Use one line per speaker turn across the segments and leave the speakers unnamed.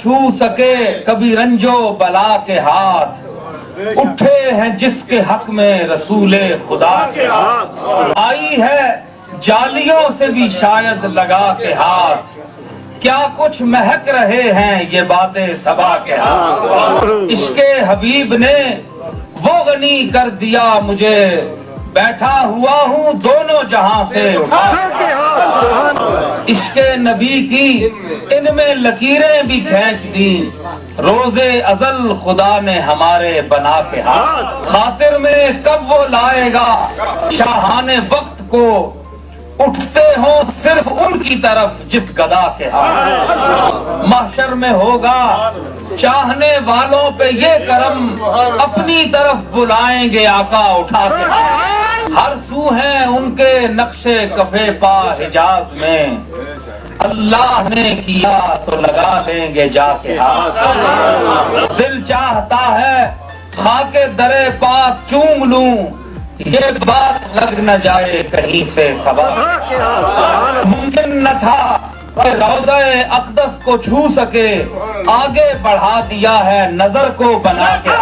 چھو سکے کبھی رنجو بلا کے ہاتھ، اٹھے ہیں جس کے حق میں رسول خدا کے ہاتھ، آئی ہے جالیوں سے بھی شاید لگا کے ہاتھ، کیا کچھ مہک رہے ہیں یہ باتیں صبا کے ہاتھ، عشق حبیب نے وہ غنی کر دیا مجھے، بیٹھا ہوا ہوں دونوں جہاں سے اٹھا کے ہاتھ، عشق نبی کی ان میں لکیریں بھی کھینچ دی، روز ازل خدا نے ہمارے بنا کے ہاتھ، خاطر میں کب وہ لائے گا شاہان وقت کو، اٹھتے ہوں صرف ان کی طرف جس گدا کے ہاتھ، محشر میں ہوگا چاہنے والوں پہ یہ کرم، اپنی طرف بلائیں گے آقا اٹھا کے ہاتھ، ہر سو ہیں ان کے نقشے کفے پا حجاز میں، اللہ نے کیا تو لگا دیں گے جا کے ہاتھ، دل چاہتا ہے خاک درے پاک چوم لوں، یہ بات لگ نہ جائے کہیں سے خبر، ممکن نہ تھا کہ روضہ اقدس کو چھو سکے، آگے بڑھا دیا ہے نظر کو بنا کے،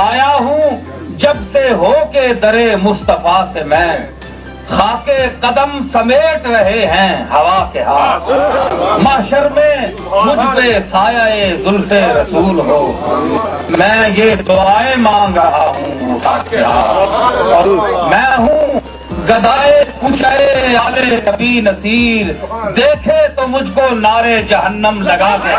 آیا ہوں جب سے ہو کے درے مصطفیٰ سے میں، خاک قدم سمیٹ رہے ہیں ہوا کے ہاتھ، محشر میں مجھ پہ سایہ زلف رسول ہو، میں یہ دعائیں مانگ رہا ہوں اٹھا کے ہاتھ، میں ہوں گدائے کوچے آلے نبی نصیر، دیکھے تو مجھ کو نعرے جہنم لگا کے